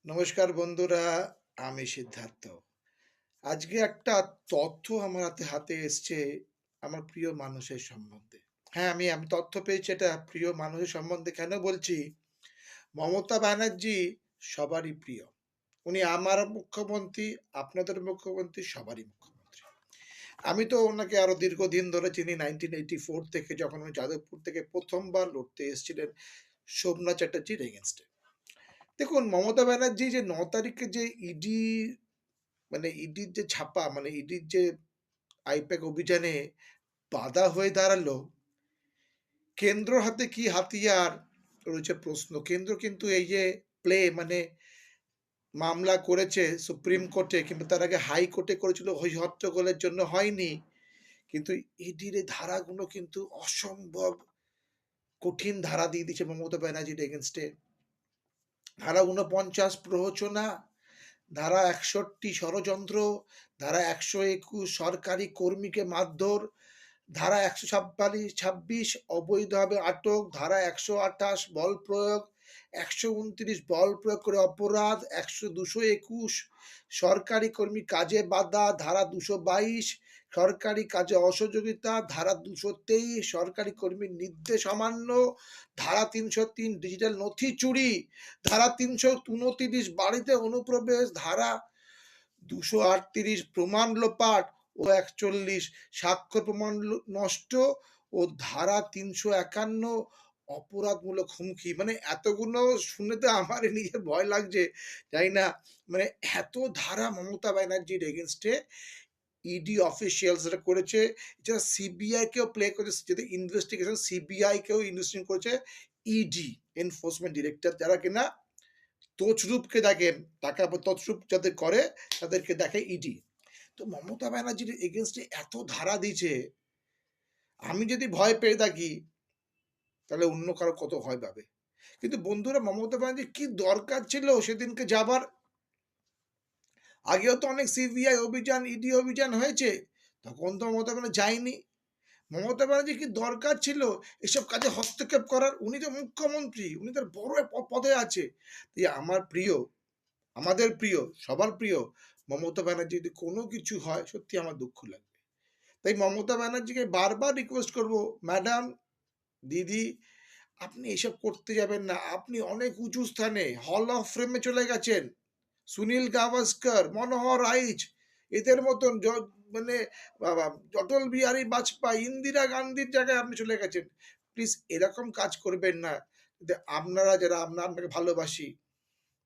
নমস্কার বন্ধুরা, আমি সিদ্ধার্থ। আজকে একটা তথ্য আমার হাতে হাতে এসছে আমার প্রিয় মানুষের সম্বন্ধে। হ্যাঁ, আমি তথ্য পেয়েছি, এটা প্রিয় মানুষের সম্বন্ধে কেন বলছি? মমতা ব্যানার্জী সবারই প্রিয়। উনি আমার মুখ্যমন্ত্রী, আপনাদের মুখ্যমন্ত্রী, সবারই মুখ্যমন্ত্রী। আমি তো ওনাকে আরো দীর্ঘদিন ধরে চিনি 1984 থেকে, যখন উনি যাদবপুর থেকে ১ম বার লড়তে এসেছিলেন সোমনাথ চ্যাটার্জির এগেইনস্ট এ। দেখুন, মমতা ব্যানার্জী যে ৯ তারিখে যে ইডির যে ছাপা, ইডির যে আইপ্যাক অভিযানে বাধা হয়ে দাঁড়ালো, কেন্দ্র হাতে কি হাতিয়ার রয়েছে প্রশ্ন। কেন্দ্র কিন্তু এই যে মামলা করেছে সুপ্রিম কোর্টে, কিংবা তার আগে হাইকোর্টে করেছিল, ওই হট্টগোলের জন্য হয়নি। কিন্তু ইডির এই ধারাগুলো কিন্তু অসম্ভব কঠিন ধারা দিয়ে দিয়েছে মমতা ব্যানার্জির এগেনস্টে। ধারা ৪৯ প্ররোচনা, ধারা ৬১ ষড়যন্ত্র, ধারা ১২১ সরকারি কর্মীকে মারধর, ধারা ১২৬ অবৈধভাবে আটক, ধারা ১২৮ বল প্রয়োগ, ১২৯ বল প্রয়োগ করে অপরাধ, ২২১ সরকারি কর্মী কাজে বাধা, ধারা ২২২ সরকারি কাজে অসহযোগিতা, ধারা ২২৩ সরকারি কর্মীর নির্দেশ অমান্য, ধারা ৩০৩ ডিজিটাল নথি চুরি, ধারা ৩২৯ বাড়িতে অনুপ্রবেশ, ধারা ২৩৮ প্রমাণ লোপাট ও ৪১ স্বাক্ষর প্রমাণ নষ্ট, ও ধারা ৩৫১ অপরাধমূলক হুমকি। এতগুলো শুনে তো আমারই নিজের ভয় লাগছে। জানি না, মানে এত ধারা মমতা ব্যানার্জির এগেইনস্টে ইডি অফিসিয়ালসরা করেছে। এছাড়া সিবিআই কেও প্লে করেছে, যেটা ইনভেস্টিগেশন সিবিআই কেও ইনভেস্টিগেশন করেছে ইডি, এনফোর্সমেন্ট ডিরেক্টর, যারা কিনা তছরূপকে দেখেন, টাকা তছরূপ যাদের করে তাদেরকে দেখে ইডি। তো মমতা ব্যানার্জির এগেনস্টে এত ধারা দিয়েছে, আমি যদি ভয় পেয়ে থাকি, তাহলে অন্য কারো কত ভয় পাবে। কিন্তু বন্ধুরা, মমতা ব্যানার্জির কি দরকার ছিল সেদিনকে যাবার? আগেও তো অনেক সিবিআই অভিযান, ইডি অভিযান হয়েছে, তখন তো মমতা ব্যানার্জি যায়নি। মমতা ব্যানার্জি কি দরকার ছিল এসব কাজে হস্তক্ষেপ করার? উনি তো মুখ্যমন্ত্রী, উনি তার বড় পদে আছে। তাই আমার প্রিয়, আমাদের প্রিয়, সবার প্রিয় মমতা ব্যানার্জি যদি কোনো কিছু হয়, সত্যি আমার দুঃখ লাগবে। তাই মমতা ব্যানার্জিকে বারবার রিকোয়েস্ট করব, ম্যাডাম, দিদি, আপনি এসব করতে যাবেন না। আপনি অনেক উঁচু স্থানে, হল অফ ফেমে চলে গেছেন। সুনীল গাভাস্কর, মনোহর আইচ, এদের মতন মানে অটল বিহারী বাজপেয়ী, ইন্দিরা গান্ধীর জায়গায় আপনি চলে গেছেন। প্লিজ এরকম কাজ করবেন না। আপনারা যারা, আপনাকে ভালোবাসি,